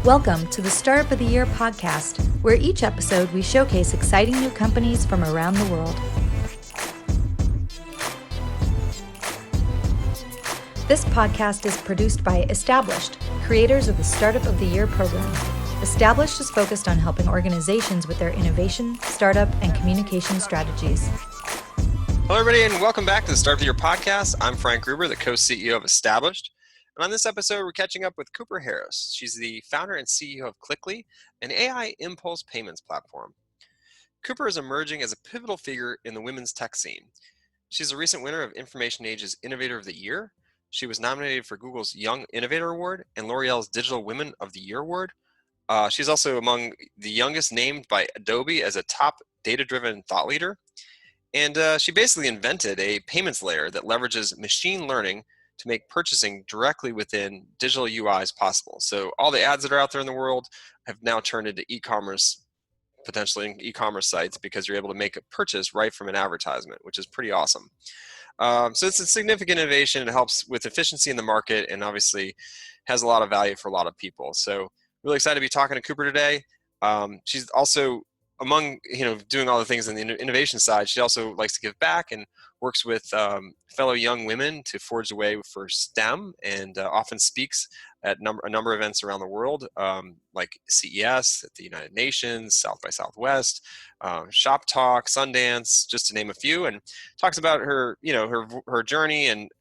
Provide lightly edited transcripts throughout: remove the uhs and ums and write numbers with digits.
Welcome to the Startup of the Year podcast, where each episode we showcase exciting new companies from around the world. This podcast is produced by Established, creators of the Startup of the Year program. Established is focused on helping organizations with their innovation, startup, and communication strategies. Hello, everybody, and welcome back to the Startup of the Year podcast. I'm Frank Gruber, the co-CEO of Established. And on this episode, we're catching up with Cooper Harris. She's the founder and CEO of Klickly, an AI impulse payments platform. Cooper is emerging as a pivotal figure in the women's tech scene. She's a recent winner of Information Age's Innovator of the Year. She was nominated for Google's Young Innovator Award and L'Oreal's Digital Women of the Year Award. She's also among the youngest named by Adobe as a top data-driven thought leader. And she basically invented a payments layer that leverages machine learning to make purchasing directly within digital UIs possible. So all the ads that are out there in the world have now turned into e-commerce, potentially e-commerce sites, because you're able to make a purchase right from an advertisement, which is pretty awesome. So it's a significant innovation. It helps with efficiency in the market and obviously has a lot of value for a lot of people. So really excited to be talking to Cooper today. She's also among, doing all the things on the innovation side, she also likes to give back and works with fellow young women to forge the way for STEM, and often speaks at a number of events around the world, like CES at the United Nations, South by Southwest, ShopTalk, Sundance, just to name a few, and talks about her, her journey and,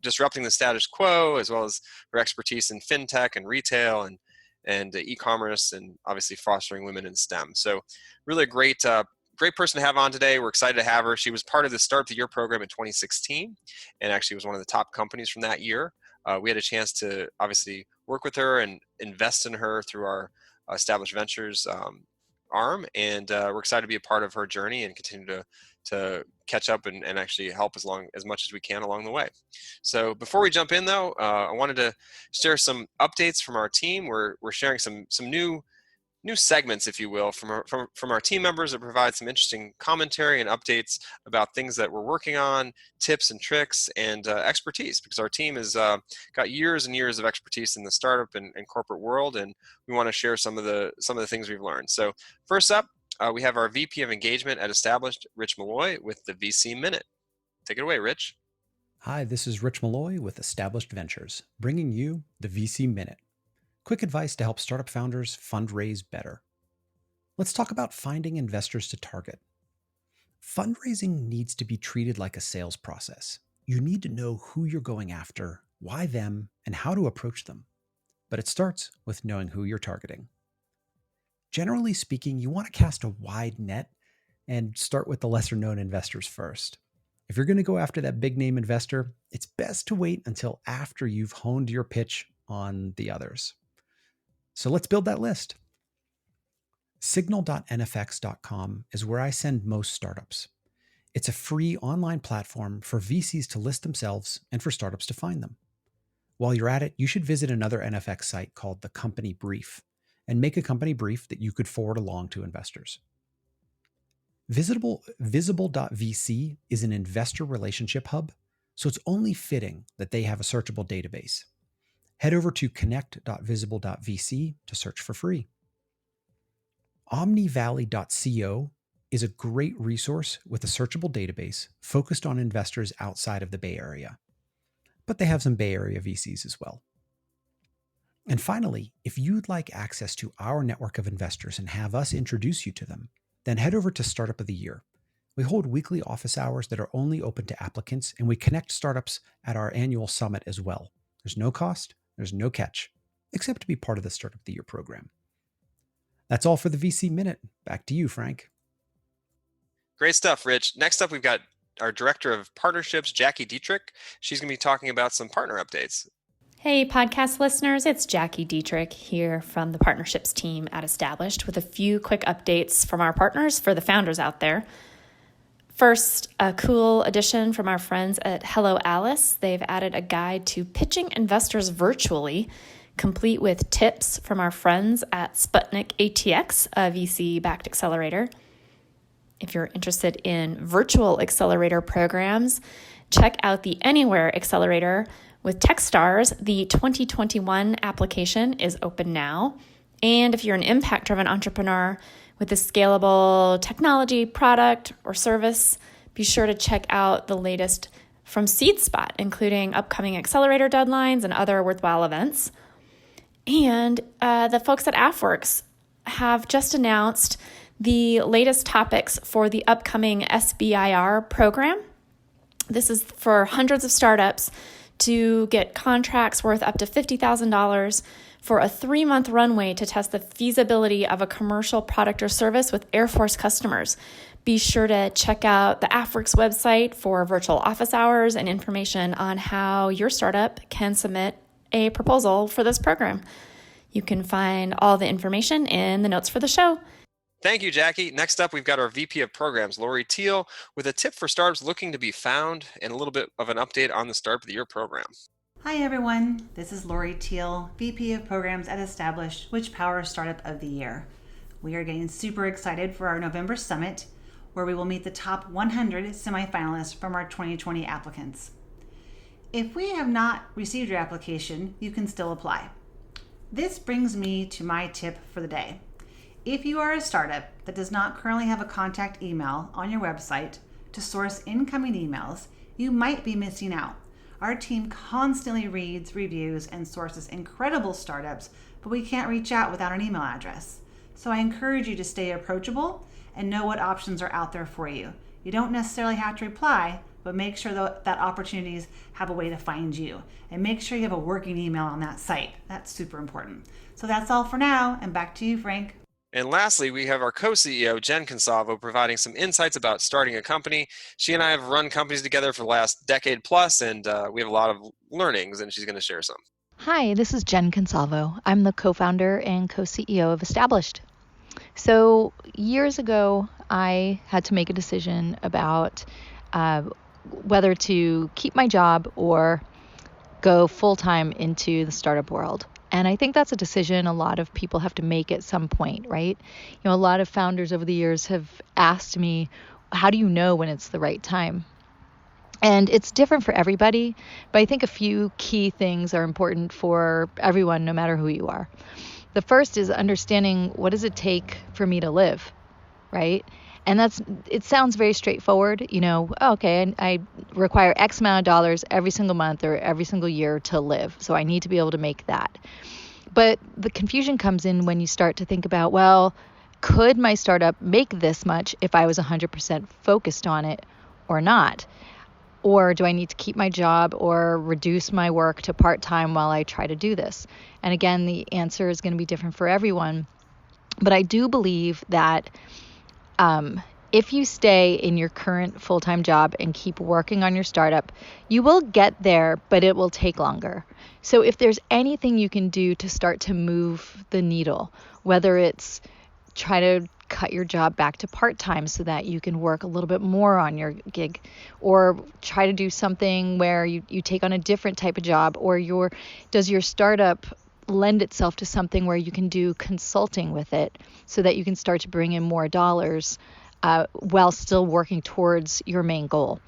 disrupting the status quo, as well as her expertise in FinTech and retail and e-commerce, and obviously fostering women in STEM. So really a great person to have on today. We're excited to have her. She was part of the Startup of the Year program in 2016 and actually was one of the top companies from that year. We had a chance to obviously work with her and invest in her through our Established Ventures arm, and we're excited to be a part of her journey and continue to catch up and actually help as much as we can along the way. So before we jump in, though, I wanted to share some updates from our team. We're sharing some new segments, if you will, from our team members that provide some interesting commentary and updates about things that we're working on, tips and tricks, and expertise, because our team has got years and years of expertise in the startup and corporate world, and we want to share some of the things we've learned. So first up, we have our VP of Engagement at Established, Rich Malloy, with the VC Minute. Take it away, Rich. Hi, this is Rich Malloy with Established Ventures, bringing you the VC Minute. Quick advice to help startup founders fundraise better. Let's talk about finding investors to target. Fundraising needs to be treated like a sales process. You need to know who you're going after, why them, and how to approach them. But it starts with knowing who you're targeting. Generally speaking, you want to cast a wide net and start with the lesser-known investors first. If you're going to go after that big-name investor, it's best to wait until after you've honed your pitch on the others. So let's build that list. Signal.nfx.com is where I send most startups. It's a free online platform for VCs to list themselves and for startups to find them. While you're at it, you should visit another NFX site called the Company Brief and make a company brief that you could forward along to investors. Visible.vc is an investor relationship hub, so it's only fitting that they have a searchable database. Head over to connect.visible.vc to search for free. OmniValley.co is a great resource with a searchable database focused on investors outside of the Bay Area, but they have some Bay Area VCs as well. And finally, if you'd like access to our network of investors and have us introduce you to them, then head over to Startup of the Year. We hold weekly office hours that are only open to applicants, and we connect startups at our annual summit as well. There's no cost. There's no catch, except to be part of the Startup of the Year program. That's all for the VC Minute. Back to you, Frank. Great stuff, Rich. Next up, we've got our Director of Partnerships, Jackie Dietrich. She's going to be talking about some partner updates. Hey, podcast listeners, it's Jackie Dietrich here from the partnerships team at Established with a few quick updates from our partners for the founders out there. First, a cool addition from our friends at Hello Alice. They've added a guide to pitching investors virtually, complete with tips from our friends at Sputnik ATX, a VC-backed accelerator. If you're interested in virtual accelerator programs, check out the Anywhere Accelerator with Techstars. The 2021 application is open now. And if you're an impact-driven entrepreneur with a scalable technology, product, or service, be sure to check out the latest from SeedSpot, including upcoming accelerator deadlines and other worthwhile events. And the folks at AFWorks have just announced the latest topics for the upcoming SBIR program. This is for hundreds of startups to get contracts worth up to $50,000 for a 3-month runway to test the feasibility of a commercial product or service with Air Force customers. Be sure to check out the AFWorks website for virtual office hours and information on how your startup can submit a proposal for this program. You can find all the information in the notes for the show. Thank you, Jackie. Next up, we've got our VP of Programs, Lori Teal, with a tip for startups looking to be found and a little bit of an update on the Startup of the Year program. Hi everyone, this is Lori Teal, VP of Programs at Established, which powers Startup of the Year. We are getting super excited for our November Summit, where we will meet the top 100 semifinalists from our 2020 applicants. If we have not received your application, you can still apply. This brings me to my tip for the day. If you are a startup that does not currently have a contact email on your website to source incoming emails, you might be missing out. Our team constantly reads, reviews, and sources incredible startups, but we can't reach out without an email address. So I encourage you to stay approachable and know what options are out there for you. You don't necessarily have to reply, but make sure that opportunities have a way to find you. And make sure you have a working email on that site. That's super important. So that's all for now, and back to you, Frank. And lastly, we have our co-CEO, Jen Consalvo, providing some insights about starting a company. She and I have run companies together for the last decade plus, and we have a lot of learnings, and she's going to share some. Hi, this is Jen Consalvo. I'm the co-founder and co-CEO of Established. So years ago, I had to make a decision about whether to keep my job or go full-time into the startup world. And I think that's a decision a lot of people have to make at some point, right? You know, a lot of founders over the years have asked me, how do you know when it's the right time? And it's different for everybody, but I think a few key things are important for everyone, no matter who you are. The first is understanding, what does it take for me to live, right? And it sounds very straightforward, you know, okay, I require X amount of dollars every single month or every single year to live. So I need to be able to make that. But the confusion comes in when you start to think about, well, could my startup make this much if I was 100% focused on it or not? Or do I need to keep my job or reduce my work to part-time while I try to do this? And again, the answer is going to be different for everyone. But I do believe that if you stay in your current full-time job and keep working on your startup, you will get there, but it will take longer. So if there's anything you can do to start to move the needle, whether it's try to cut your job back to part-time so that you can work a little bit more on your gig, or try to do something where you take on a different type of job, or does your startup lend itself to something where you can do consulting with it so that you can start to bring in more dollars while still working towards your main goal.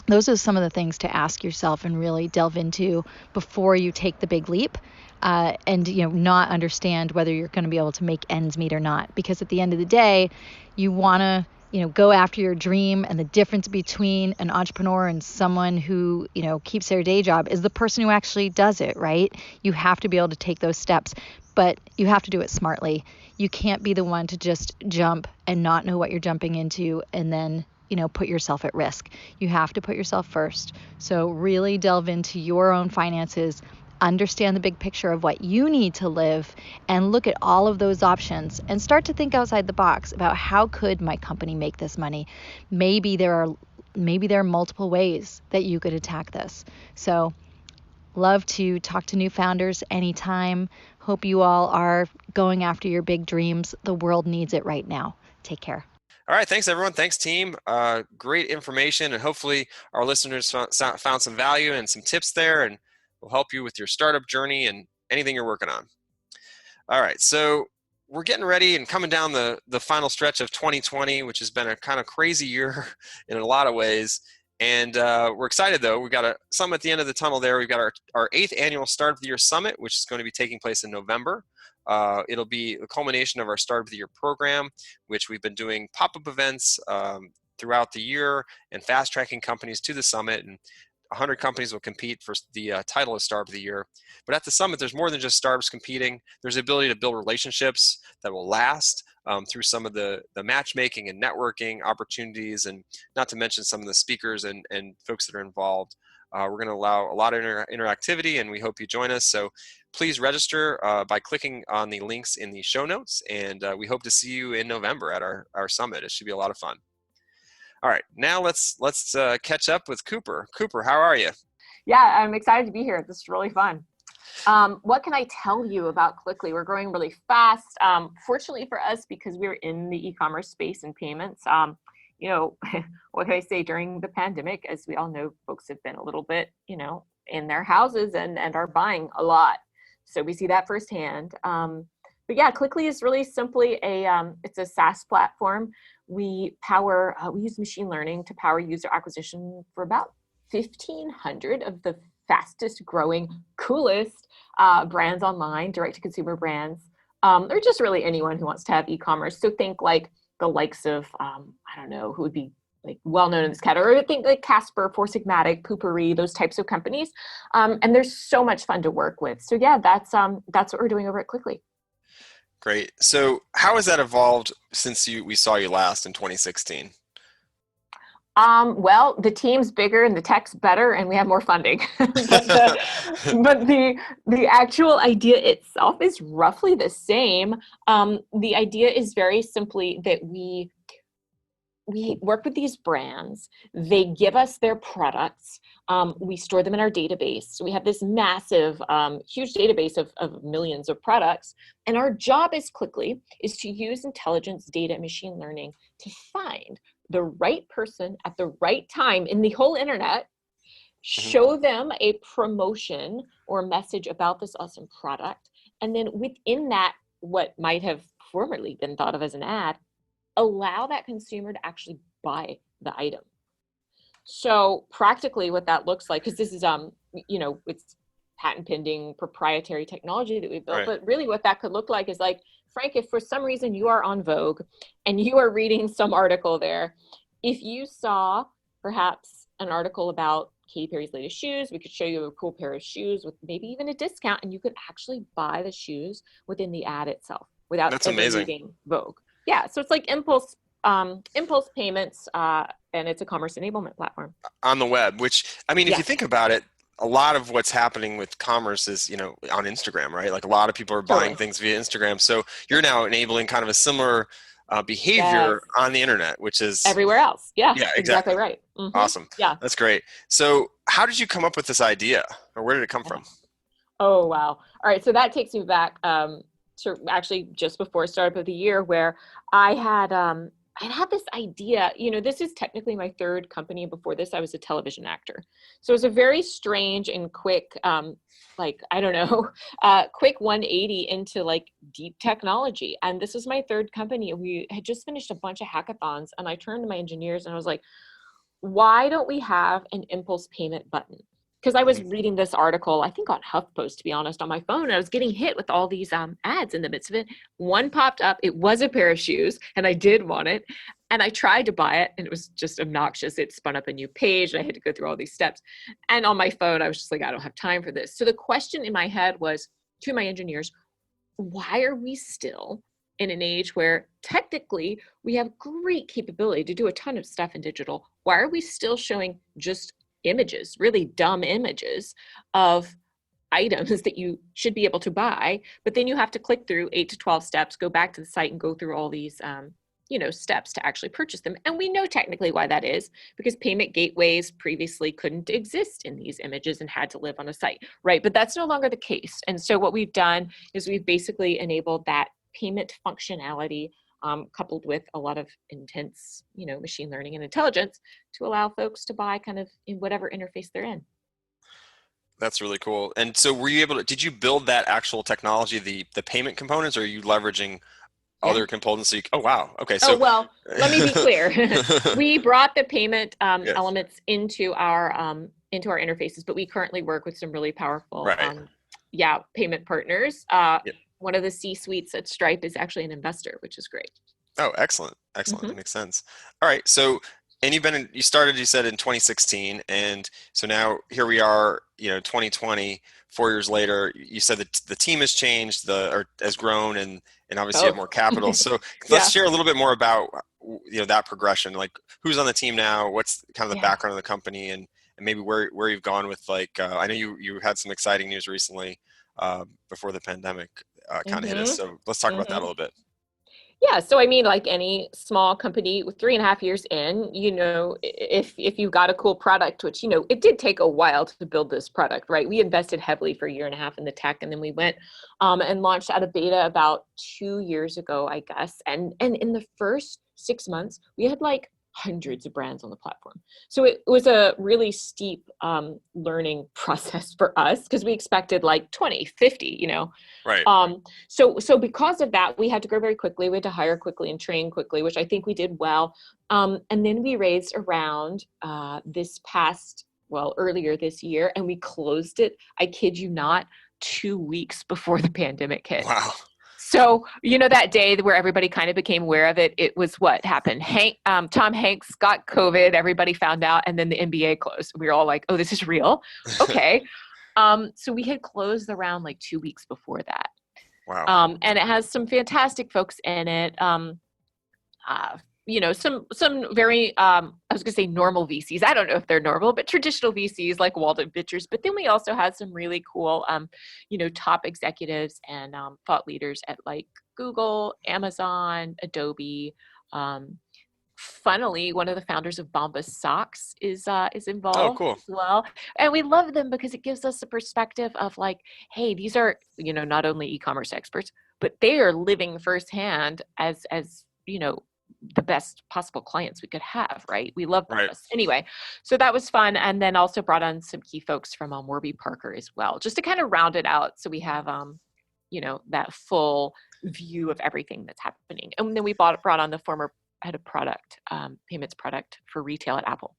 Those are some of the things to ask yourself and really delve into before you take the big leap and not understand whether you're going to be able to make ends meet or not. Because at the end of the day, you want to go after your dream, and the difference between an entrepreneur and someone who, keeps their day job is the person who actually does it, right? You have to be able to take those steps, but you have to do it smartly. You can't be the one to just jump and not know what you're jumping into and then, put yourself at risk. You have to put yourself first. So really delve into your own finances, understand the big picture of what you need to live, and look at all of those options and start to think outside the box about how could my company make this money. Maybe there are multiple ways that you could attack this. So love to talk to new founders anytime. Hope you all are going after your big dreams. The world needs it right now. Take care. All right. Thanks, everyone. Thanks, team. Great information. And hopefully our listeners found some value and some tips there, and will help you with your startup journey and anything you're working on. All right. So we're getting ready and coming down the final stretch of 2020, which has been a kind of crazy year in a lot of ways. And we're excited, though. We've got some at the end of the tunnel there. We've got our 8th annual Start of the Year Summit, which is going to be taking place in November. It'll be the culmination of our Start of the Year program, which we've been doing pop-up events throughout the year and fast-tracking companies to the summit. And 100 companies will compete for the title of Startup of the Year. But at the summit, there's more than just startups competing. There's the ability to build relationships that will last through some of the matchmaking and networking opportunities, and not to mention some of the speakers and folks that are involved. We're going to allow a lot of interactivity, and we hope you join us. So please register by clicking on the links in the show notes, and we hope to see you in November at our summit. It should be a lot of fun. All right, now let's catch up with Cooper. Cooper, how are you? Yeah, I'm excited to be here. This is really fun. What can I tell you about Klickly? We're growing really fast. Fortunately for us, because we're in the e-commerce space and payments, what can I say? During the pandemic, as we all know, folks have been a little bit, in their houses and are buying a lot. So we see that firsthand. But yeah, Klickly is really simply it's a SaaS platform. We use machine learning to power user acquisition for about 1,500 of the fastest growing, coolest brands online, direct to consumer brands, or just really anyone who wants to have e-commerce. So think like the likes of, I don't know, who would be like well-known in this category. Think like Casper, Four Sigmatic, Poopery, those types of companies. And they're so much fun to work with. So yeah, that's what we're doing over at Klickly. Great. So how has that evolved since we saw you last in 2016? Well, the team's bigger and the tech's better and we have more funding. but the actual idea itself is roughly the same. The idea is very simply that we work with these brands. They give us their products. We store them in our database. So we have this massive, huge database of millions of products. And our job as Klickly is to use intelligence, data, and machine learning to find the right person at the right time in the whole internet, show them a promotion or message about this awesome product. And then within that, what might have formerly been thought of as an ad, allow that consumer to actually buy the item. So practically what that looks like, because this is, it's patent pending proprietary technology that we built, right. But really what that could look like is like, Frank, if for some reason you are on Vogue and you are reading some article there, if you saw perhaps an article about Katy Perry's latest shoes, we could show you a cool pair of shoes with maybe even a discount, and you could actually buy the shoes within the ad itself without reading Vogue. Yeah, so it's like impulse payments, and it's a commerce enablement platform. On the web, which, I mean, if you think about it, a lot of what's happening with commerce is, on Instagram, right? Like a lot of people are buying things via Instagram. So you're now enabling kind of a similar behavior on the internet, which is everywhere else. Yeah, exactly right. Mm-hmm. Awesome. Yeah. That's great. So how did you come up with this idea, or where did it come from? Oh, wow. All right. So that takes me back to actually just before Startup of the Year, where I had this idea. This is technically my third company. Before this, I was a television actor. So it was a very strange and quick, quick 180 into like deep technology. And this was my third company. We had just finished a bunch of hackathons, and I turned to my engineers and I was like, why don't we have an impulse payment button? Because I was reading this article, I think on HuffPost, to be honest, on my phone, and I was getting hit with all these ads in the midst of it. One popped up, it was a pair of shoes, and I did want it. And I tried to buy it, and it was just obnoxious. It spun up a new page, and I had to go through all these steps. And on my phone, I was just like, I don't have time for this. So the question in my head was, to my engineers, why are we still in an age where technically we have great capability to do a ton of stuff in digital? Why are we still showing just images, really dumb images of items that you should be able to buy, but then you have to click through 8 to 12 steps, go back to the site and go through all these, steps to actually purchase them. And we know technically why that is, because payment gateways previously couldn't exist in these images and had to live on a site, right? But that's no longer the case. And so what we've done is we've basically enabled that payment functionality coupled with a lot of intense, machine learning and intelligence to allow folks to buy kind of in whatever interface they're in. That's really cool. And so did you build that actual technology, the payment components, or are you leveraging other components. So oh, wow. Okay. Oh, So, well, let me be clear. We brought the payment Yes. elements into our interfaces, but we currently work with some really powerful, Right. payment partners. Yep. One of the C-suites at Stripe is actually an investor, which is great. Oh, excellent. Excellent. Mhm. That makes sense. All right. So, and you started, you said in 2016. And so now here we are, 2020, 4 years later, you said that the team has changed, or has grown, and obviously you have more capital. So let's share a little bit more about, that progression, like who's on the team now, what's kind of the background of the company, and maybe where you've gone with, like, I know you had some exciting news recently, before the pandemic kind of hit us. So let's talk about that a little bit. Yeah, so I mean, like any small company with 3.5 years in, if you've got a cool product, which, it did take a while to build this product, right? We invested heavily for 1.5 years in the tech, and then we went and launched out of beta about 2 years ago, I guess. And in the first 6 months, we had like hundreds of brands on the platform. So it was a really steep learning process for us, because we expected like 20, 50, Right. So because of that, we had to grow very quickly. We had to hire quickly and train quickly, which I think we did well. And then we raised around earlier this year, and we closed it, I kid you not, 2 weeks before the pandemic hit. Wow. So, that day where everybody kind of became aware of it, it was what happened. Tom Hanks got COVID, everybody found out, and then the NBA closed. We were all like, oh, this is real. Okay. So we had closed the round like 2 weeks before that. Wow. And it has some fantastic folks in it. Some very, I was going to say normal VCs. I don't know if they're normal, but traditional VCs like Walden Ventures. But then we also had some really cool, top executives and thought leaders at like Google, Amazon, Adobe. Funnily, one of the founders of Bombas Socks is involved. Oh, cool. As well. And we love them because it gives us a perspective of like, hey, these are, not only e-commerce experts, but they are living firsthand as the best possible clients we could have, right? We love Right. this. Anyway, so that was fun. And then also brought on some key folks from Warby Parker as well, just to kind of round it out. So we have, that full view of everything that's happening. And then we brought on the former head of product, payments product for retail at Apple.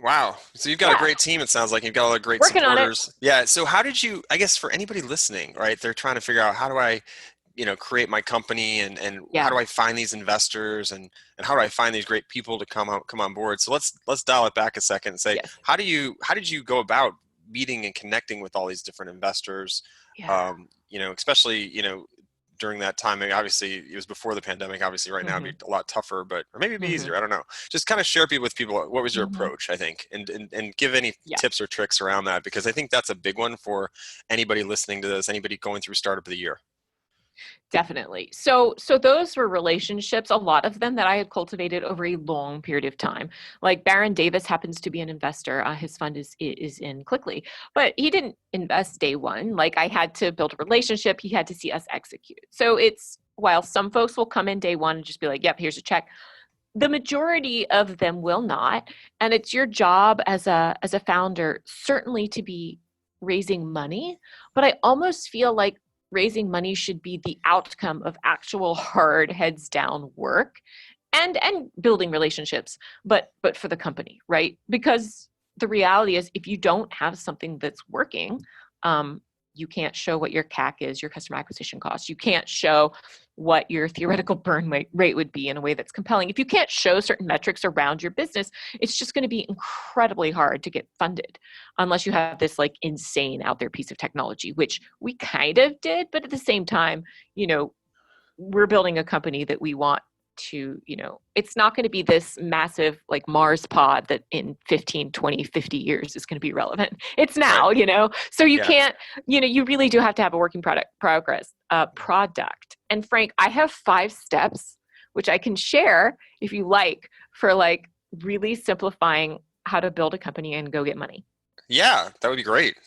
Wow. So you've got a great team. It sounds like you've got all the great Working supporters. on it. Yeah. So how did you, I guess for anybody listening, right, they're trying to figure out, how do I, create my company, and how do I find these investors, and how do I find these great people to come on board? So let's dial it back a second and say, Yes. how did you go about meeting and connecting with all these different investors? Yeah. Especially, during that time. I mean, obviously it was before the pandemic. Obviously right now it'd be a lot tougher, or maybe it'd be easier. I don't know. Just kind of share with people, what was your approach, I think, and give any tips or tricks around that, because I think that's a big one for anybody listening to this, anybody going through Startup of the Year. Definitely. So those were relationships, a lot of them that I had cultivated over a long period of time. Like Baron Davis happens to be an investor. His fund is in Klickly, but he didn't invest day one. Like I had to build a relationship. He had to see us execute. So while some folks will come in day one and just be like, yep, here's a check, the majority of them will not. And it's your job as a founder, certainly, to be raising money. But I almost feel like raising money should be the outcome of actual hard heads down work and building relationships, but for the company, right? Because the reality is, if you don't have something that's working, you can't show what your CAC is, your customer acquisition cost. You can't show what your theoretical burn rate would be in a way that's compelling. If you can't show certain metrics around your business, it's just going to be incredibly hard to get funded unless you have this like insane out there piece of technology, which we kind of did. But at the same time, we're building a company that we want to, it's not going to be this massive like Mars pod that in 15, 20, 50 years is going to be relevant. It's now, so you can't, you really do have to have a working product. And Frank, I have 5 steps, which I can share if you like, for like really simplifying how to build a company and go get money. Yeah, that would be great.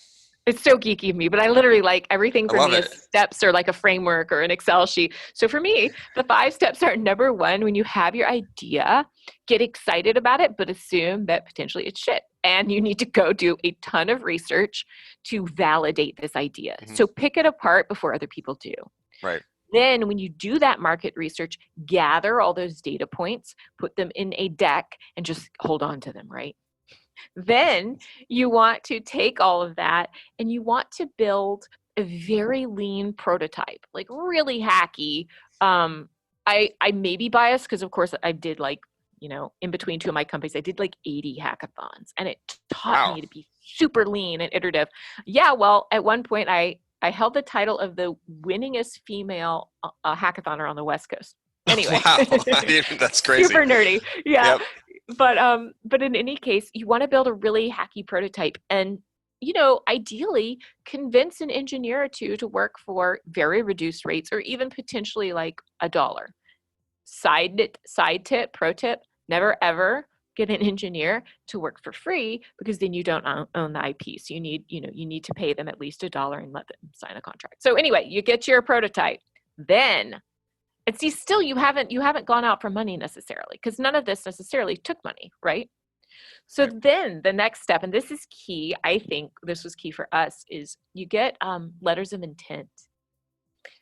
It's so geeky of me, but I literally like everything for me is steps or like a framework or an Excel sheet. So for me, the 5 steps are: number 1, when you have your idea, get excited about it, but assume that potentially it's shit. And you need to go do a ton of research to validate this idea. So pick it apart before other people do. Right. Then when you do that market research, gather all those data points, put them in a deck, and just hold on to them, right? Then you want to take all of that and you want to build a very lean prototype, like really hacky. I may be biased because, of course, I did in between two of my companies, I did like 80 hackathons, and it taught me to be super lean and iterative. Yeah, well, at one point I held the title of the winningest female hackathon on the West Coast. Anyway, wow, that's crazy. Super nerdy. Yeah. Yep. But in any case, you want to build a really hacky prototype and, ideally convince an engineer or two to work for very reduced rates or even potentially like $1. Side tip, pro tip, never ever get an engineer to work for free because then you don't own the IP. So you need to pay them at least $1 and let them sign a contract. So anyway, you get your prototype. Then, and see, still you haven't gone out for money necessarily because none of this necessarily took money, right? So then the next step, and this is key, I think this was key for us, is you get letters of intent.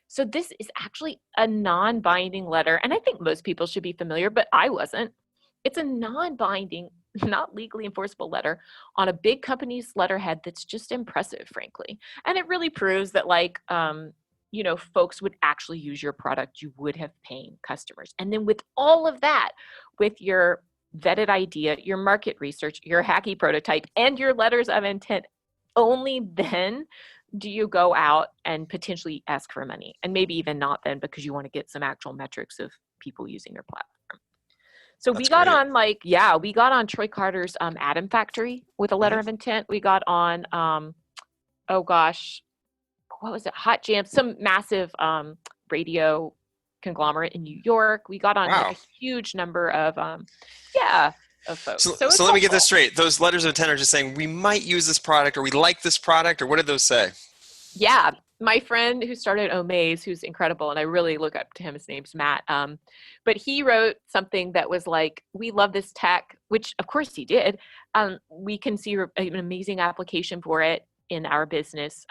So this is actually a non-binding letter, and I think most people should be familiar, but I wasn't. It's a non-binding, not legally enforceable letter on a big company's letterhead that's just impressive, frankly. And it really proves that folks would actually use your product. You would have paying customers. And then with all of that, with your vetted idea, your market research, your hacky prototype, and your letters of intent, only then do you go out and potentially ask for money. And maybe even not then because you want to get some actual metrics of people using your platform. So we got on Troy Carter's Atom Factory with a letter of intent. We got on, what was it? Hot Jam, some massive radio conglomerate in New York. We got on like a huge number of folks. So let me get this straight. Those letters of intent are just saying we might use this product or we like this product, or what did those say? Yeah. My friend who started Omaze, who's incredible, and I really look up to him, his name's Matt, but he wrote something that was like, we love this tech, which of course he did. We can see an amazing application for it in our business.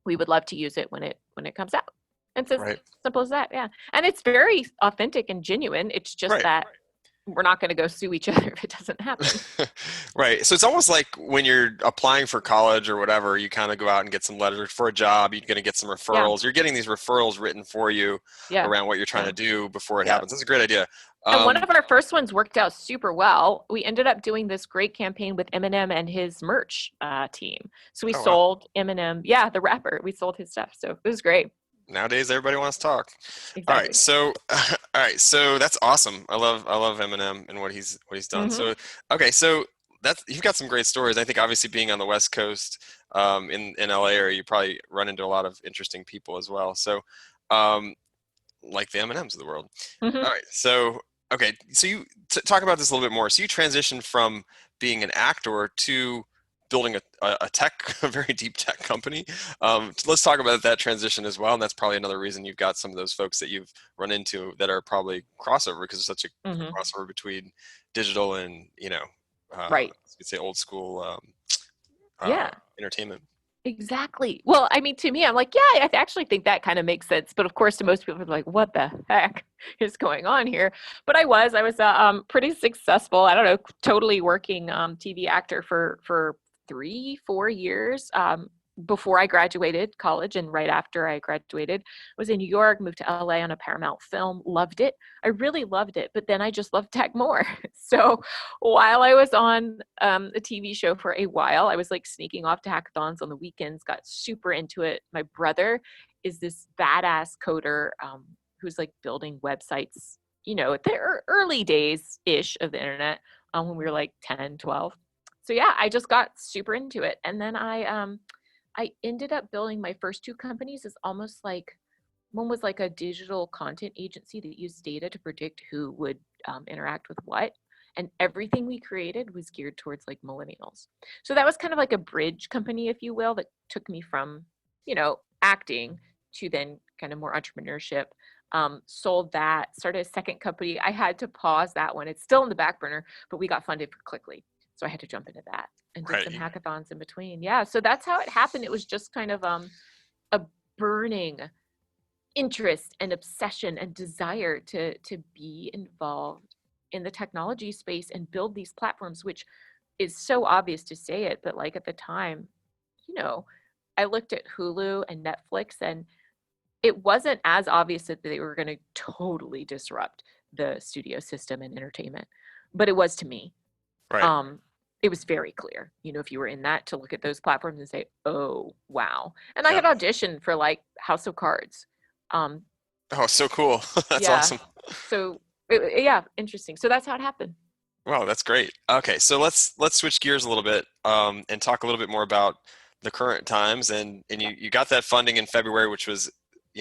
We would love to use it when it comes out. And so simple as that, yeah. And it's very authentic and genuine. It's just that we're not going to go sue each other if it doesn't happen. Right. So it's almost like when you're applying for college or whatever, you kind of go out and get some letters for a job. You're going to get some referrals. You're getting these referrals written for you around what you're trying to do before it happens. That's a great idea. And one of our first ones worked out super well. We ended up doing this great campaign with Eminem and his merch team. So we sold Eminem, the rapper. We sold his stuff. So it was great. Nowadays, everybody wants to talk. Exactly. All right. So that's awesome. I love Eminem and what he's done. So you've got some great stories. I think obviously being on the West Coast in LA area, you probably run into a lot of interesting people as well. So like the M&Ms of the world. All right. So you talk about this a little bit more. So you transitioned from being an actor to building a very deep tech company. Let's talk about that transition as well. And that's probably another reason you've got some of those folks that you've run into that are probably crossover because there's such a crossover between digital and, let's say old school entertainment. Exactly. Well, I mean, to me, I'm like, I actually think that kind of makes sense. But of course, to most people, they're like, what the heck is going on here? But I was pretty successful. I don't know, totally working TV actor for 3-4 years before I graduated college and right after I graduated. I was in New York, moved to LA on a Paramount film, loved it. I really loved it, but then I just loved tech more. So while I was on a TV show for a while, I was like sneaking off to hackathons on the weekends, got super into it. My brother is this badass coder who's like building websites, at the early days-ish of the internet when we were like 10, 12. So I just got super into it. And then I ended up building my first 2 companies as almost like, one was like a digital content agency that used data to predict who would interact with what. And everything we created was geared towards like millennials. So that was kind of like a bridge company, if you will, that took me from, acting to then kind of more entrepreneurship. Sold that, started a second company. I had to pause that one. It's still in the back burner, but we got funded for Klickly. So I had to jump into that and did some hackathons in between. Yeah. So that's how it happened. It was just kind of a burning interest and obsession and desire to be involved in the technology space and build these platforms, which is so obvious to say it, but like at the time, I looked at Hulu and Netflix, and it wasn't as obvious that they were going to totally disrupt the studio system and entertainment, but it was to me. Right. It was very clear, if you were in that, to look at those platforms and say, oh, wow. And I had auditioned for like House of Cards. Oh, so cool. That's yeah. awesome. So interesting. So that's how it happened. Wow, that's great. Okay, so let's switch gears a little bit and talk a little bit more about the current times. And you got that funding in February, which was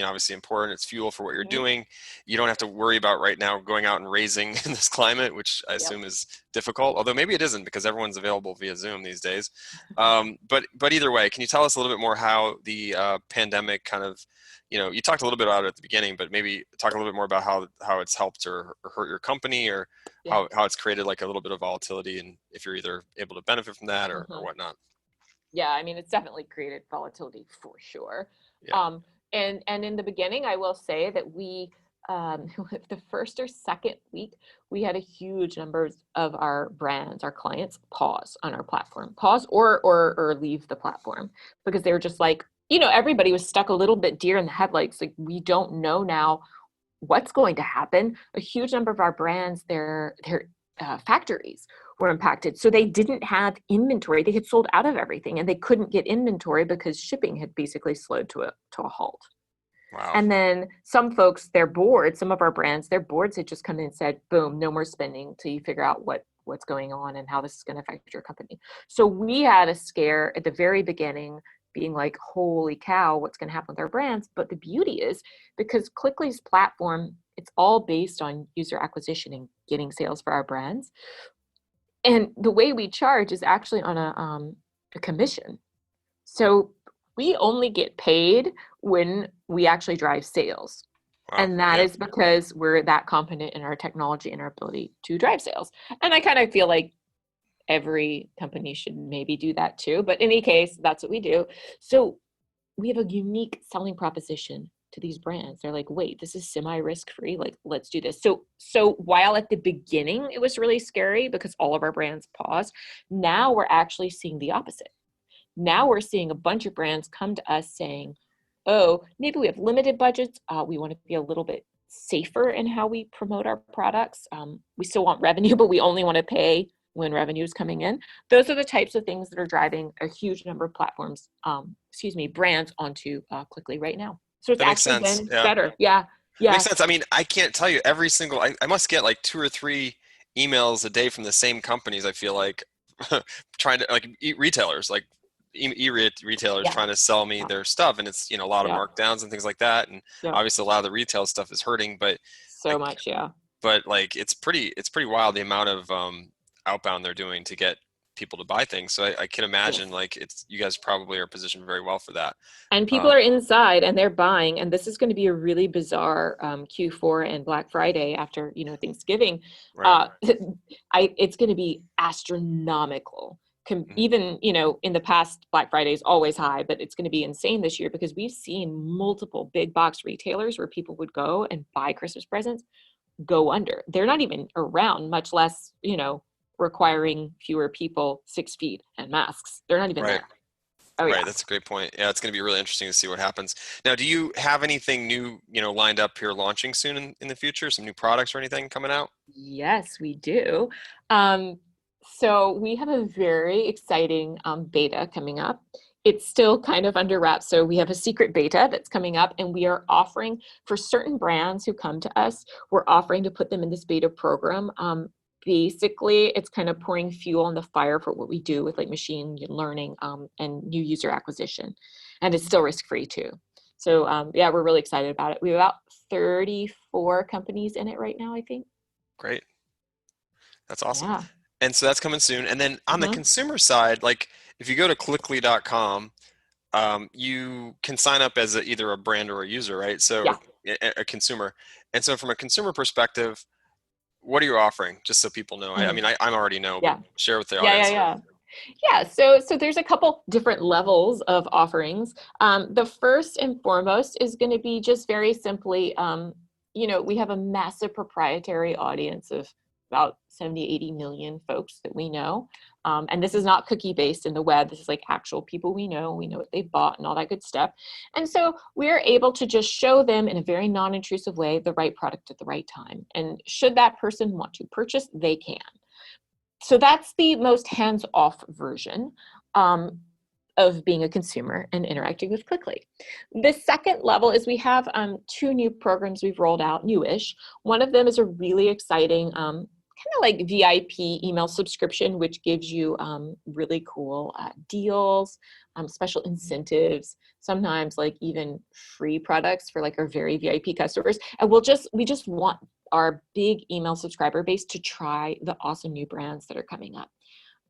obviously important. It's fuel for what you're doing. You don't have to worry about right now going out and raising in this climate, which I assume is difficult. Although maybe it isn't, because everyone's available via Zoom these days. But either way, can you tell us a little bit more how the pandemic kind of, you talked a little bit about it at the beginning, but maybe talk a little bit more about how it's helped or hurt your company, or how it's created like a little bit of volatility, and if you're either able to benefit from that or whatnot. Yeah, I mean, it's definitely created volatility for sure. Yeah. And in the beginning, I will say that we, the first or second week, we had a huge number of our brands, our clients, pause on our platform, or leave the platform, because they were just like, everybody was stuck a little bit deer in the headlights. Like, we don't know now what's going to happen. A huge number of our brands, their factories were impacted. So they didn't have inventory. They had sold out of everything, and they couldn't get inventory because shipping had basically slowed to a halt. Wow. And then some folks, some of our brands, their boards had just come in and said, boom, no more spending till you figure out what's going on and how this is going to affect your company. So we had a scare at the very beginning, being like, holy cow, what's going to happen with our brands? But the beauty is, because Klickly's platform, it's all based on user acquisition and getting sales for our brands. And the way we charge is actually on a commission. So we only get paid when we actually drive sales. Wow. And that is because we're that confident in our technology and our ability to drive sales. And I kind of feel like every company should maybe do that too. But in any case, that's what we do. So we have a unique selling proposition to these brands. They're like, wait, this is semi-risk free. Like, let's do this. So while at the beginning it was really scary because all of our brands paused, now we're actually seeing the opposite. Now we're seeing a bunch of brands come to us saying, oh, maybe we have limited budgets. We want to be a little bit safer in how we promote our products. We still want revenue, but we only want to pay when revenue is coming in. Those are the types of things that are driving a huge number of platforms, brands onto Klickly right now. So it's actually been better. Yeah. Makes sense. I mean, I can't tell you every single, I must get like 2 or 3 emails a day from the same companies, I feel like, trying to, like, retailers, like retailers trying to sell me their stuff. And it's, a lot of markdowns and things like that. And obviously a lot of the retail stuff is hurting, but so much. But like, it's pretty wild, the amount of outbound they're doing to get people to buy things. So I can imagine like you guys probably are positioned very well for that. And people are inside and they're buying, and this is going to be a really bizarre Q4 and Black Friday after, Thanksgiving. Right. It's going to be astronomical. Even, in the past, Black Friday is always high, but it's going to be insane this year because we've seen multiple big box retailers where people would go and buy Christmas presents go under. They're not even around, much less, requiring fewer people 6 feet and masks. They're not even there. Oh, right. That's a great point. Yeah, it's going to be really interesting to see what happens. Now, do you have anything new, lined up here launching soon in the future? Some new products or anything coming out? Yes, we do. So we have a very exciting beta coming up. It's still kind of under wraps. So we have a secret beta that's coming up, and we are offering for certain brands who come to us, we're offering to put them in this beta program. Basically, it's kind of pouring fuel on the fire for what we do with like machine learning and new user acquisition. And it's still risk-free too. So we're really excited about it. We have about 34 companies in it right now, I think. Great. That's awesome. Yeah. And so that's coming soon. And then on the consumer side, like if you go to klickly.com, you can sign up as either a brand or a user, right? So a consumer. And so from a consumer perspective, what are you offering? Just so people know. I mean, I already know, but share with the audience. Yeah. Yeah, so there's a couple different levels of offerings. The first and foremost is going to be just very simply, we have a massive proprietary audience of about 70, 80 million folks that we know. And this is not cookie based in the web. This is like actual people we know what they've bought and all that good stuff. And so we're able to just show them in a very non-intrusive way the right product at the right time. And should that person want to purchase, they can. So that's the most hands-off version of being a consumer and interacting with Klickly. The second level is we have 2 new programs we've rolled out, newish. One of them is a really exciting kind of like VIP email subscription, which gives you really cool deals, special incentives, sometimes like even free products for like our very VIP customers. And we just want our big email subscriber base to try the awesome new brands that are coming up.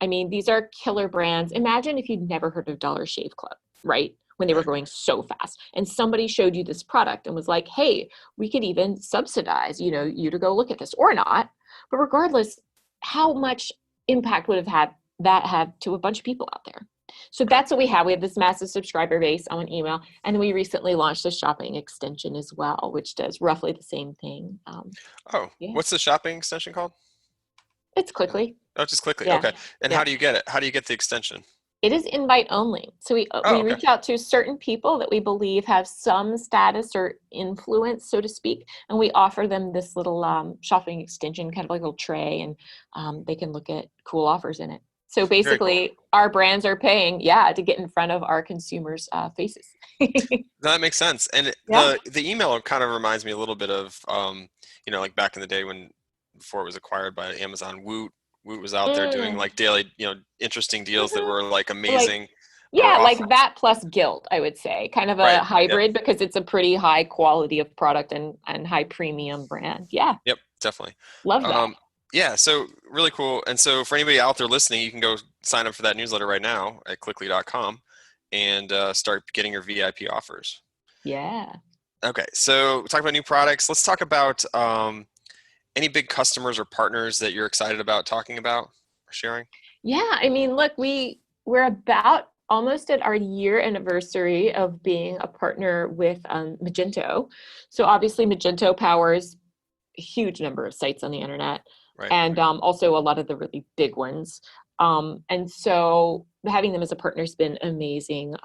I mean, these are killer brands. Imagine if you'd never heard of Dollar Shave Club, right? When they were going so fast, and somebody showed you this product and was like, hey, we could even subsidize, you to go look at this or not. But regardless, how much impact would have had to a bunch of people out there? So that's what we have. We have this massive subscriber base on email. And then we recently launched a shopping extension as well, which does roughly the same thing. What's the shopping extension called? It's Klickly. Oh, just Klickly. Yeah. Okay. And how do you get it? How do you get the extension? It is invite only. So we reach out to certain people that we believe have some status or influence, so to speak, and we offer them this little shopping extension, kind of like a little tray, and they can look at cool offers in it. So basically, our brands are paying, to get in front of our consumers' faces. That makes sense. And the email kind of reminds me a little bit of, like back in the day before it was acquired by Amazon, Woot was out there doing like daily, interesting deals that were like amazing. Like that plus Guild, I would say, kind of a hybrid because it's a pretty high quality of product and high premium brand. Yeah. Yep, definitely. Love that. Yeah, so really cool. And so for anybody out there listening, you can go sign up for that newsletter right now at klickly.com and start getting your VIP offers. Yeah. Okay, so we'll talk about new products. Let's talk about any big customers or partners that you're excited about talking about or sharing? Yeah, I mean, look, we're about almost at our year anniversary of being a partner with Magento. So obviously Magento powers a huge number of sites on the internet, and also a lot of the really big ones. And so having them as a partner has been amazing.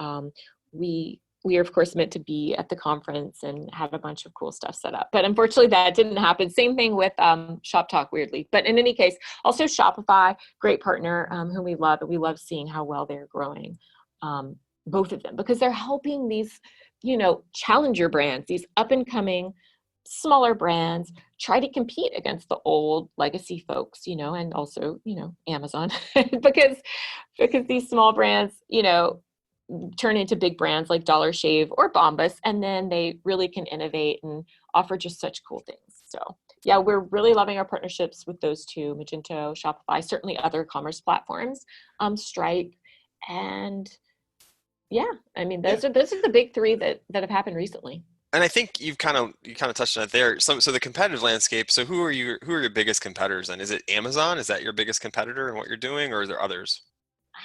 We are, of course, meant to be at the conference and have a bunch of cool stuff set up. But unfortunately, that didn't happen. Same thing with ShopTalk, weirdly. But in any case, also Shopify, great partner whom we love. And we love seeing how well they're growing, both of them, because they're helping these, challenger brands, these up-and-coming, smaller brands, try to compete against the old legacy folks, and also, Amazon. because these small brands, turn into big brands like Dollar Shave or Bombas, and then they really can innovate and offer just such cool things. So yeah, we're really loving our partnerships with those two, Magento, Shopify, certainly other commerce platforms, Stripe, and I mean, those are the big 3 that have happened recently. And I think you kind of touched on it there. So the competitive landscape. So who are your biggest competitors? And is it Amazon? Is that your biggest competitor in what you're doing, or are there others?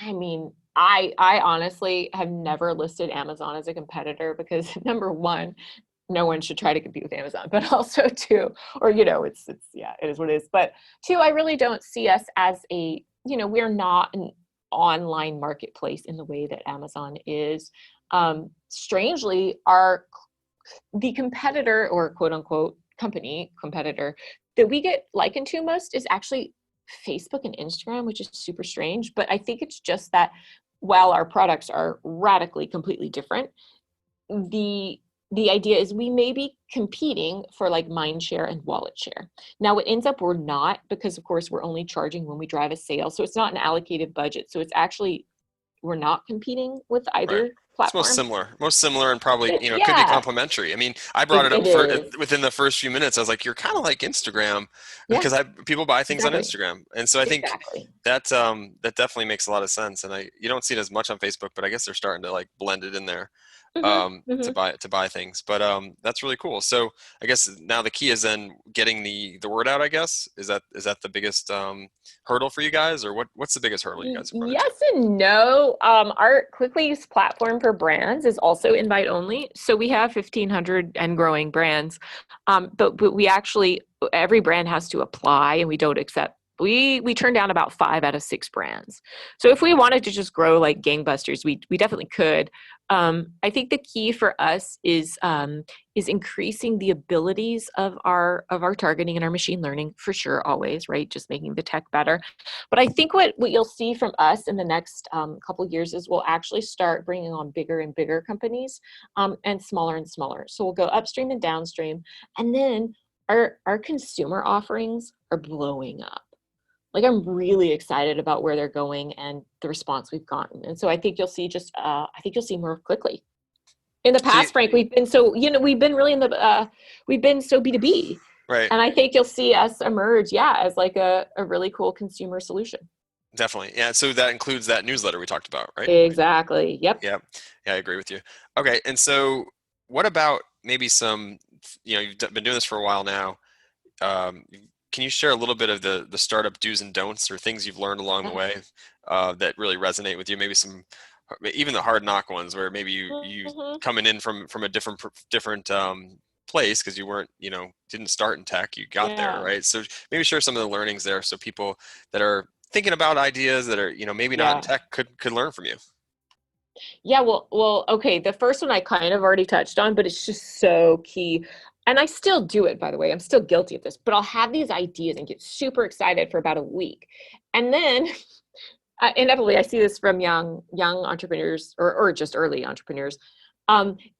I mean, I honestly have never listed Amazon as a competitor because number 1, no one should try to compete with Amazon, but also 2, or, it is what it is. But 2, I really don't see us as we're not an online marketplace in the way that Amazon is. Strangely, the competitor, or quote unquote company competitor, that we get likened to most is actually Facebook and Instagram, which is super strange. But I think it's just that while our products are radically completely different, the idea is we may be competing for like mind share and wallet share. Now it ends up we're not, because of course we're only charging when we drive a sale. So it's not an allocated budget. So it's actually, we're not competing with either It's most platform. similar, and probably, It- could be yeah, complementary. I mean, I brought it it up is. within the first few minutes. I was like, you're kind of like Instagram, Yeah, because people buy things on exactly. Instagram. And so I think Exactly. that definitely makes a lot of sense. And you don't see it as much on Facebook, but I guess they're starting to like blend it in there, Mm-hmm. to buy things. But that's really cool. So I guess now the key is then getting the word out, I guess. Is that the biggest hurdle for you guys, or what's the biggest hurdle you guys have run into? Yes and no. Our Klickly's platform for brands is also invite only. So we have 1,500 and growing brands. But we actually, every brand has to apply, and we don't accept. We turn down about 5 out of 6 brands. So if we wanted to just grow like gangbusters, we definitely could. I think the key for us is increasing the abilities of our targeting and our machine learning, for sure, always, right? Just making the tech better. But I think what you'll see from us in the next couple of years is we'll actually start bringing on bigger and bigger companies, and smaller and smaller. So we'll go upstream and downstream, and then our consumer offerings are blowing up. Like, I'm really excited about where they're going and the response we've gotten. And so I think you'll see I think you'll see more of Klickly. In the past, Frank, we've been so, we've been really we've been so B2B. Right. And I think you'll see us emerge, as like a really cool consumer solution. Definitely. Yeah. So that includes that newsletter we talked about, right? Exactly. Yep. Yeah. Yeah, I agree with you. Okay. And so what about maybe some, you've been doing this for a while now. Can you share a little bit of the startup do's and don'ts, or things you've learned along the way that really resonate with you? Maybe even the hard knock ones, where maybe you coming in from a different place, because you weren't, didn't start in tech, you got there, right? So maybe share some of the learnings there, so people that are thinking about ideas that are, maybe not in tech could learn from you. Yeah, well, okay. The first one I kind of already touched on, but it's just so key. And I still do it, by the way. I'm still guilty of this, but I'll have these ideas and get super excited for about a week. And then inevitably, I see this from young entrepreneurs, or just early entrepreneurs.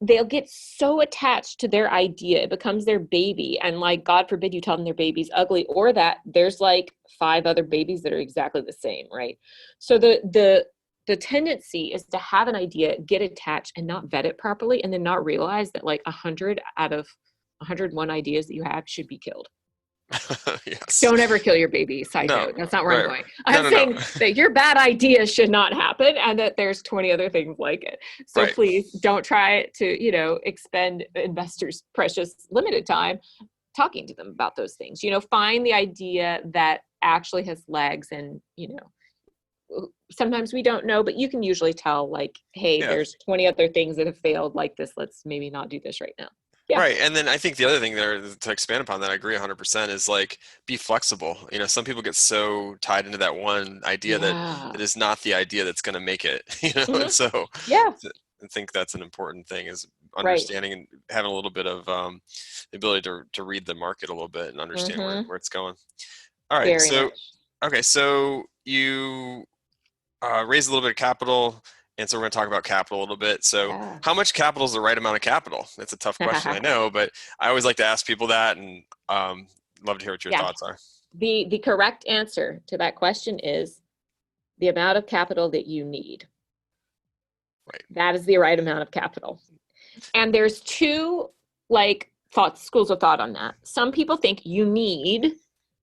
They'll get so attached to their idea, it becomes their baby. And like, God forbid you tell them their baby's ugly, or that there's like 5 other babies that are exactly the same, right? So the tendency is to have an idea, get attached, and not vet it properly, and then not realize that like 100 out of 101 ideas that you have should be killed. Yes. Don't ever kill your baby. Side note. That's not where I'm going. I'm saying that your bad idea should not happen, and that there's 20 other things like it. So please don't try to, expend investors' precious limited time talking to them about those things. Find the idea that actually has legs, and, sometimes we don't know, but you can usually tell, like, hey, there's 20 other things that have failed like this. Let's maybe not do this right now. Yeah. Right. And then I think the other thing there, to expand upon that, I agree 100%, is like, be flexible. Some people get so tied into that one idea that is not the idea that's going to make it, and so I think that's an important thing, is understanding and having a little bit of the ability to read the market a little bit and understand where it's going. All right. So you raised a little bit of capital. And so we're going to talk about capital a little bit. So how much capital is the right amount of capital? That's a tough question, I know, but I always like to ask people that, and love to hear what your thoughts are. The correct answer to that question is the amount of capital that you need. Right. That is the right amount of capital. And there's 2 schools of thought on that. Some people think you need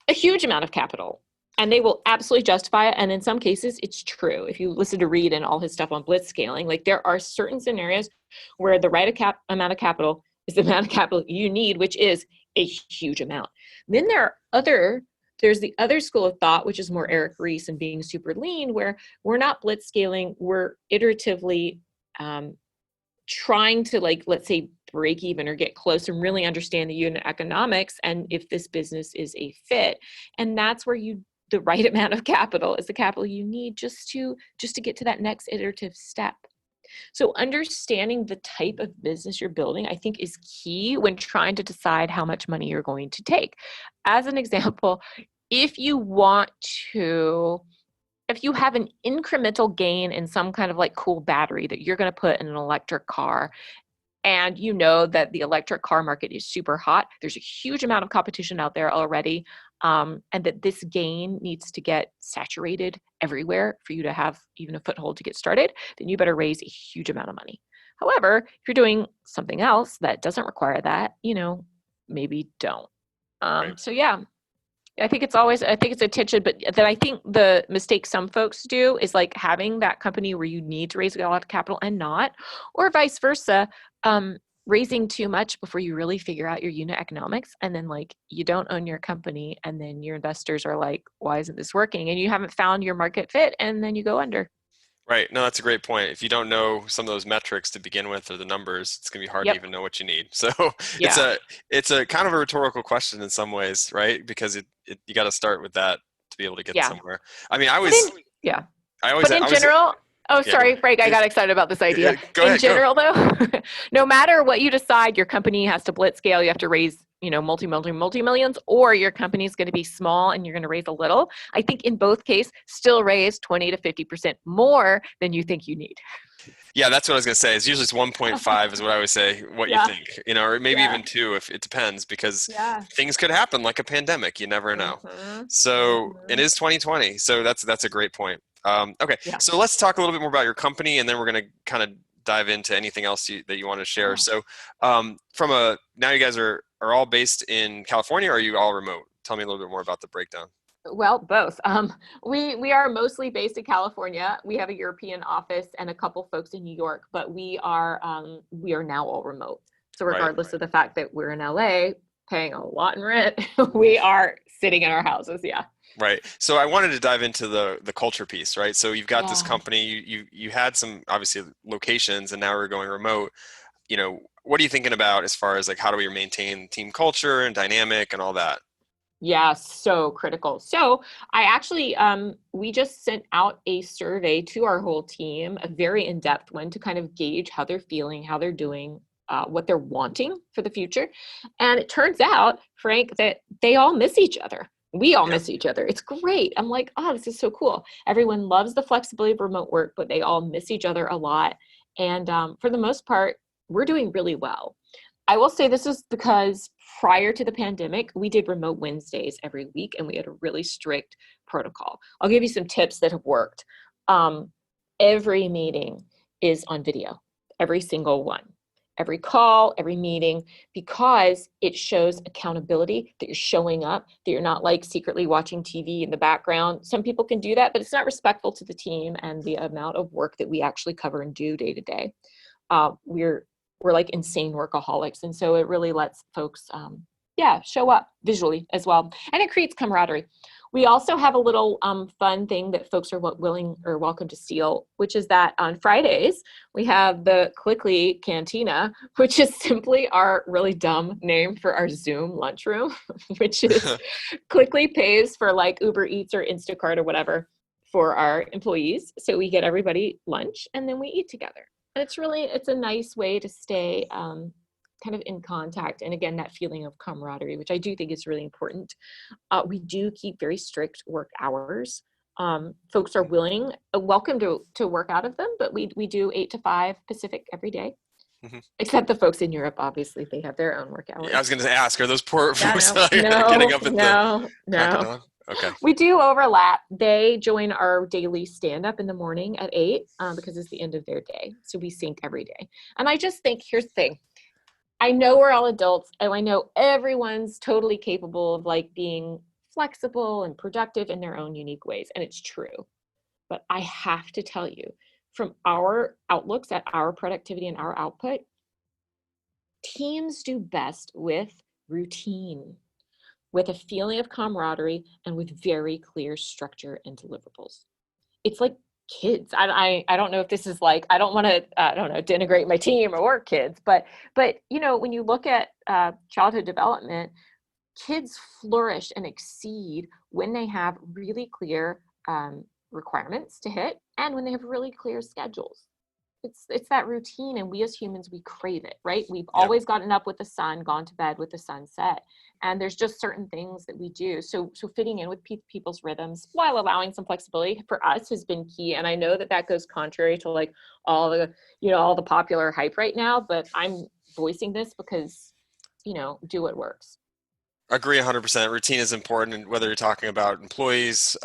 a huge amount of capital, and they will absolutely justify it. And in some cases, it's true. If you listen to Reed and all his stuff on blitz scaling, like, there are certain scenarios where the right amount of capital is the amount of capital you need, which is a huge amount. Then there's the other school of thought, which is more Eric Ries and being super lean, where we're not blitz scaling. We're iteratively trying to, like, let's say, break even or get close and really understand the unit economics, and if this business is a fit. And that's where the right amount of capital is the capital you need just to get to that next iterative step. So understanding the type of business you're building, I think, is key when trying to decide how much money you're going to take. As an example, if you have an incremental gain in some kind of like cool battery that you're going to put in an electric car, and you know that the electric car market is super hot, there's a huge amount of competition out there already. and that this gain needs to get saturated everywhere for you to have even a foothold to get started, then you better raise a huge amount of money. However, if you're doing something else that doesn't require that, maybe don't. Right. So yeah, I think it's a tension, but then I think the mistake some folks do is like having that company where you need to raise a lot of capital and not, or vice versa, raising too much before you really figure out your unit economics. And then like you don't own your company and then your investors are like, why isn't this working? And you haven't found your market fit and then you go under. Right. No, that's a great point. If you don't know some of those metrics to begin with or the numbers, it's going to be hard to even know what you need. So Yeah. it's a kind of a rhetorical question in some ways, right? Because you got to start with that to be able to get Yeah. somewhere. I mean, But in general, oh, Yeah, sorry, Frank, I got excited about this idea. Go ahead. General, though, no matter what you decide, your company has to blitz scale. You have to raise, multi-millions, or your company is going to be small and you're going to raise a little. I think in both cases, still raise 20 to 50% more than you think you need. Yeah, that's what I was going to say. It's usually 1.5 is what I would say, what you think, or maybe even 2 if it depends, because things could happen like a pandemic. You never know. So it is 2020. So that's a great point. Okay, so let's talk a little bit more about your company, and then we're going to kind of dive into anything else that you want to share. So now you guys are all based in California, or are you all remote? Tell me a little bit more about the breakdown. Well, both. We are mostly based in California. We have a European office and a couple folks in New York, but we are now all remote. So regardless of the fact that we're in LA paying a lot in rent, we are sitting in our houses. Yeah. Right. So I wanted to dive into the culture piece, right? So you've got this company, you had some obviously locations, and now we're going remote. What are you thinking about as far as like how do we maintain team culture and dynamic and all that? Yeah, so critical. So I actually, we just sent out a survey to our whole team, a very in-depth one, to kind of gauge how they're feeling, how they're doing, what they're wanting for the future. And it turns out, Frank, that they all miss each other. We all miss each other. It's great. I'm like, oh, this is so cool. Everyone loves the flexibility of remote work, but they all miss each other a lot. And for the most part, we're doing really well. I will say this is because prior to the pandemic, we did remote Wednesdays every week, and we had a really strict protocol. I'll give you some tips that have worked. Every meeting is on video, every single one, every call, every meeting, because it shows accountability, that you're showing up, that you're not like secretly watching TV in the background. Some people can do that, but it's not respectful to the team and the amount of work that we actually cover and do day to day. We're like insane workaholics. And so it really lets folks, show up visually as well. And it creates camaraderie. We also have a little fun thing that folks are willing or welcome to steal, which is that on Fridays, we have the Klickly Cantina, which is simply our really dumb name for our Zoom lunchroom, which is Klickly pays for like Uber Eats or Instacart or whatever for our employees. So we get everybody lunch and then we eat together. And it's a nice way to stay kind of in contact. And again, that feeling of camaraderie, which I do think is really important. We do keep very strict work hours. Folks are welcome to work out of them, but we do 8 to 5 Pacific every day. Mm-hmm. Except the folks in Europe, obviously, they have their own work hours. Yeah, I was going to ask, are those poor folks getting up at the crack of dawn? Okay. We do overlap. They join our daily stand-up in the morning at 8 because it's the end of their day. So we sync every day. And I just think, here's the thing. I know we're all adults, and I know everyone's totally capable of like being flexible and productive in their own unique ways. And it's true. But I have to tell you, from our outlooks at our productivity and our output, teams do best with routine, with a feeling of camaraderie, and with very clear structure and deliverables. It's like kids. I don't know if this is like, I don't want to, denigrate my team or work kids, but when you look at childhood development, kids flourish and exceed when they have really clear requirements to hit and when they have really clear schedules. It's that routine, and we as humans, we crave it, right? We've always gotten up with the sun, gone to bed with the sunset, and there's just certain things that we do. So fitting in with people's rhythms while allowing some flexibility for us has been key. And I know that goes contrary to like all the popular hype right now, but I'm voicing this because, do what works. Agree 100%. Routine is important, and whether you're talking about employees,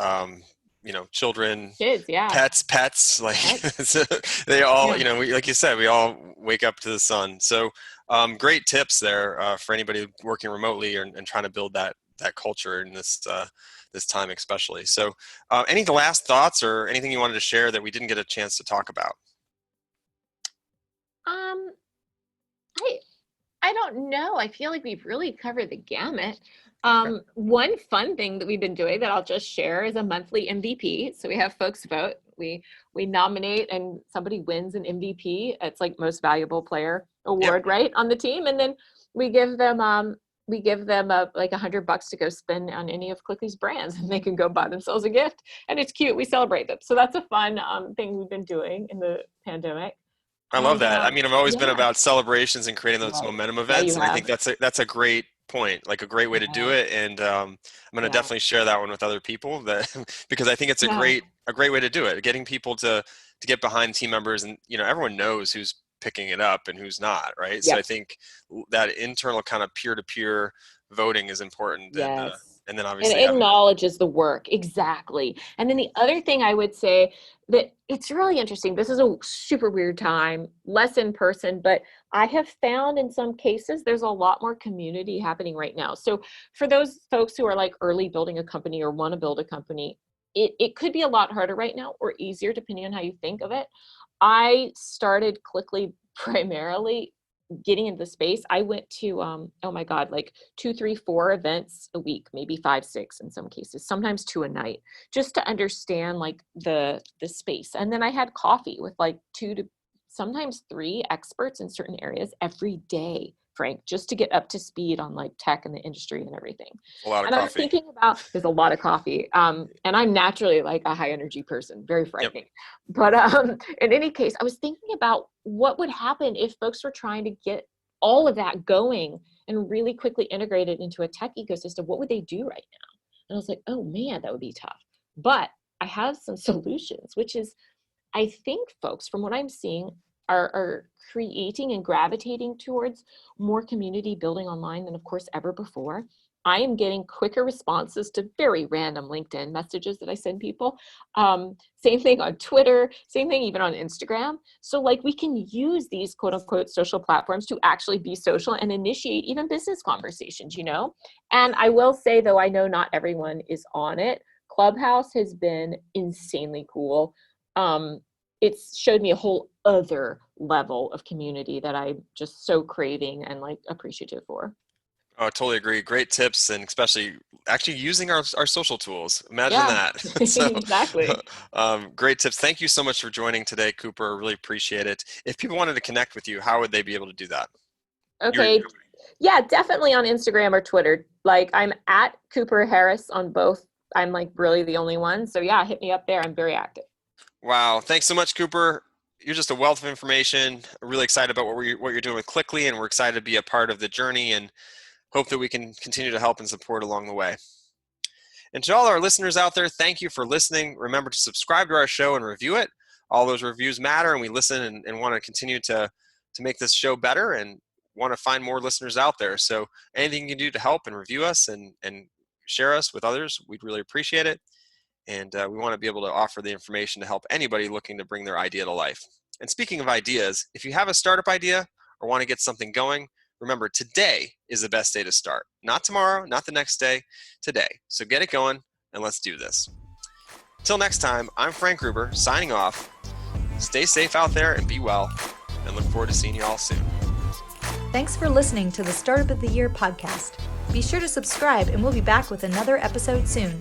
children, Kids, yeah. pets, like Pets. so they all, Yeah. like you said, we all wake up to the sun. So great tips there for anybody working remotely and trying to build that culture in this time especially. So any last thoughts or anything you wanted to share that we didn't get a chance to talk about? Um, I don't know. I feel like we've really covered the gamut. One fun thing that we've been doing that I'll just share is a monthly MVP. So we have folks vote. We nominate and somebody wins an MVP. It's like most valuable player award, right, on the team, and then we give them like $100 to go spend on any of Klickly's brands, and they can go buy themselves a gift, and it's cute. We celebrate them. So that's a fun thing we've been doing in the pandemic. I love that. I mean, I've always been Yeah. about celebrations and creating those Right. momentum Yeah, events, you and I think have. that's a great point, like a great way to do Yeah. it. And I'm going to Yeah. definitely share that one with other people that because I think it's a Yeah. great way to do it. Getting people to get behind team members, and everyone knows who's picking it up and who's not, right? So I Yep. think that internal kind of peer-to-peer voting is important, Yes. and then And obviously it having acknowledges the work. Exactly. And then the other thing I would say that it's really interesting. This is a super weird time, less in person, but I have found in some cases there's a lot more community happening right now. So for those folks who are like early building a company or want to build a company, it could be a lot harder right now or easier depending on how you think of it. I started Klickly primarily getting into the space. I went to oh my god, like 2, 3, 4 events a week, maybe 5, 6 in some cases, sometimes 2 a night, just to understand like the space. And then I had coffee with like 2 to sometimes 3 experts in certain areas every day, Frank, just to get up to speed on like tech and the industry and everything. a lot of And I was coffee. thinking about, there's a lot of coffee, and I'm naturally like a high energy person, very Yep. frightening. But in any case, I was thinking about what would happen if folks were trying to get all of that going and really quickly integrate it into a tech ecosystem. What would they do right now? And I was like, oh man, that would be tough. But I have some solutions, which is I think folks, from what I'm seeing, are creating and gravitating towards more community building online than, of course, ever before. I am getting quicker responses to very random LinkedIn messages that I send people. Same thing on Twitter, same thing even on Instagram. So like we can use these quote unquote social platforms to actually be social and initiate even business conversations, And I will say, though, I know not everyone is on it. Clubhouse has been insanely cool. It's showed me a whole other level of community that I'm just so craving and like appreciative for. Oh, I totally agree. Great tips, and especially actually using our social tools. Imagine Yeah, that. So, exactly. great tips. Thank you so much for joining today, Cooper. Really appreciate it. If people wanted to connect with you, how would they be able to do that? Okay. Yeah, definitely on Instagram or Twitter. Like I'm at Cooper Harris on both. I'm like really the only one. So yeah, hit me up there. I'm very active. Wow. Thanks so much, Cooper. You're just a wealth of information. I'm really excited about what you're doing with Klickly, and we're excited to be a part of the journey and hope that we can continue to help and support along the way. And to all our listeners out there, thank you for listening. Remember to subscribe to our show and review it. All those reviews matter, and we listen and want to continue to make this show better and want to find more listeners out there. So anything you can do to help and review us and share us with others, we'd really appreciate it. And we want to be able to offer the information to help anybody looking to bring their idea to life. And speaking of ideas, if you have a startup idea or want to get something going, remember, today is the best day to start. Not tomorrow, not the next day, today. So get it going and let's do this. Till next time, I'm Frank Gruber signing off. Stay safe out there and be well, and look forward to seeing you all soon. Thanks for listening to the Startup of the Year podcast. Be sure to subscribe and we'll be back with another episode soon.